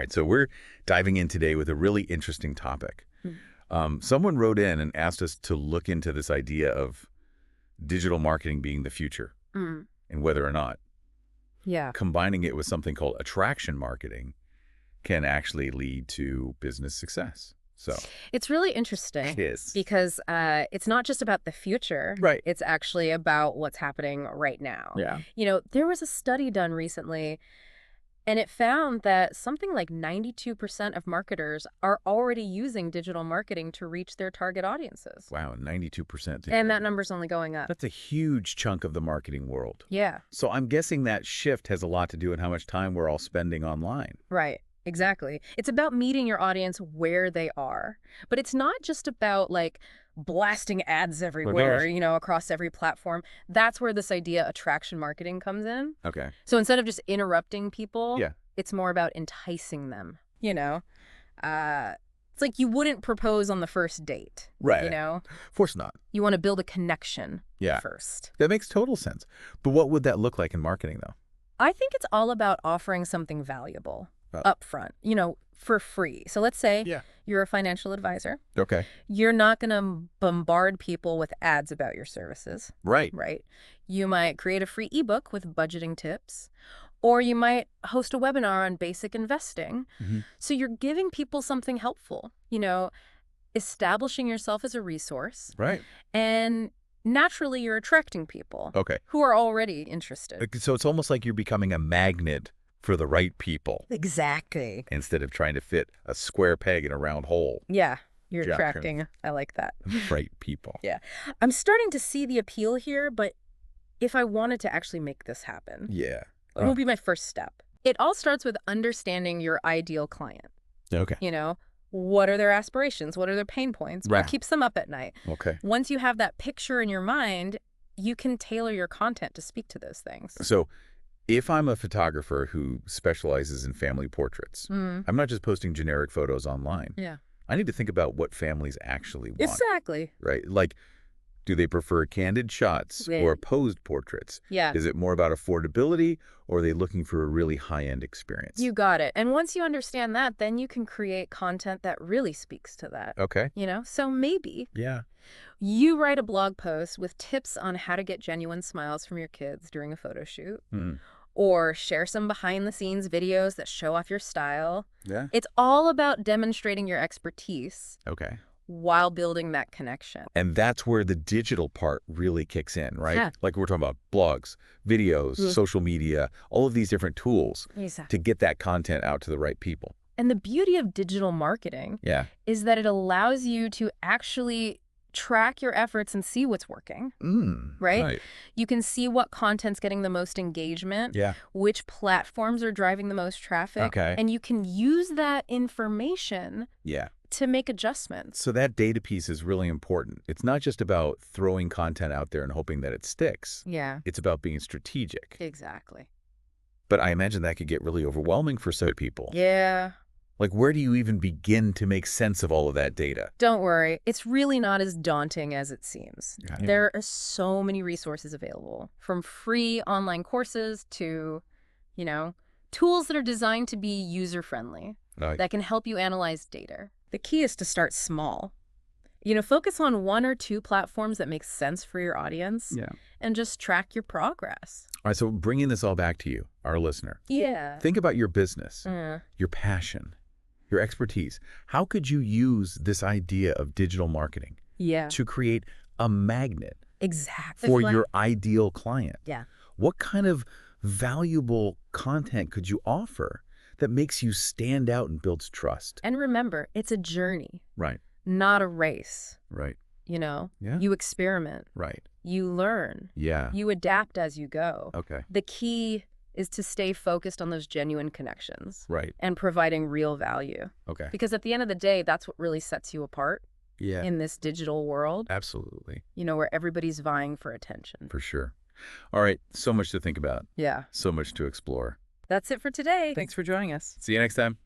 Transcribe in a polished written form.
right, so we're diving in today with a really interesting topic. Someone wrote in and asked us to look into this idea of digital marketing being the future and whether or not combining it with something called attraction marketing can actually lead to business success. So it's really interesting. it is. Because it's not just about the future. Right. It's actually about what's happening right now. Yeah. You know, there was a study done recently, and it found that something like 92% of marketers are already using digital marketing to reach their target audiences. Wow, 92%. And that number's only going up. That's a huge chunk of the marketing world. Yeah. So I'm guessing that shift has a lot to do with how much time we're all spending online. Right. Exactly. It's about meeting your audience where they are. But it's not just about like blasting ads everywhere, you know, across every platform. That's where this idea attraction marketing comes in. Okay. So instead of just interrupting people, Yeah. it's more about enticing them, you know? It's like you wouldn't propose on the first date, Right. you know? Of course not. You want to build a connection Yeah. first. That makes total sense. But what would that look like in marketing, though? I think it's all about offering something valuable up front, you know, for free. So let's say you're a financial advisor. Okay. You're not going to bombard people with ads about your services. Right. Right. You might create a free ebook with budgeting tips, or you might host a webinar on basic investing. So you're giving people something helpful, you know, establishing yourself as a resource. Right. And naturally, you're attracting people who are already interested. So it's almost like you're becoming a magnet for the right people. Exactly. Instead of trying to fit a square peg in a round hole. Yeah, you're Gotcha. attracting. I like that. Right people. Yeah. I'm starting to see the appeal here, but if I wanted to actually make this happen, Yeah. what would be my first step? It all starts with understanding your ideal client. Okay. You know, what are their aspirations? What are their pain points? What keeps them up at night? Okay. Once you have that picture in your mind, you can tailor your content to speak to those things. So if I'm a photographer who specializes in family portraits, I'm not just posting generic photos online. Yeah. I need to think about what families actually want. Exactly. Right? Like, do they prefer candid shots or posed portraits? Yeah. Is it more about affordability, or are they looking for a really high-end experience? You got it. And once you understand that, then you can create content that really speaks to that. Okay. You know, so maybe Yeah. you write a blog post with tips on how to get genuine smiles from your kids during a photo shoot. Or share some behind-the-scenes videos that show off your style. Yeah. It's all about demonstrating your expertise Okay. while building that connection. And that's where the digital part really kicks in, right? Yeah. Like we're talking about blogs, videos, social media, all of these different tools to get that content out to the right people. And the beauty of digital marketing is that it allows you to actually track your efforts and see what's working, right? You can see what content's getting the most engagement, which platforms are driving the most traffic, and you can use that information to make adjustments. So that data piece is really important. It's not just about throwing content out there and hoping that it sticks. Yeah. It's about being strategic. Exactly. But I imagine that could get really overwhelming for some people. Yeah. Like, where do you even begin to make sense of all of that data? Don't worry. It's really not as daunting as it seems. There are so many resources available, from free online courses to, you know, tools that are designed to be user-friendly that can help you analyze data. The key is to start small. You know, focus on one or two platforms that make sense for your audience and just track your progress. All right, so bringing this all back to you, our listener. Yeah. Think about your business, your passion, your expertise. How could you use this idea of digital marketing to create a magnet for your ideal client? Yeah. What kind of valuable content could you offer that makes you stand out and builds trust? And remember, it's a journey. Right. Not a race. Right. You know? Yeah. You experiment. Right. You learn. Yeah. You adapt as you go. Okay. The key is to stay focused on those genuine connections. Right. And providing real value. Okay. Because at the end of the day, that's what really sets you apart Yeah. in this digital world. Absolutely. You know, where everybody's vying for attention. For sure. All right. So much to think about. Yeah. So much to explore. That's it for today. Thanks for joining us. See you next time.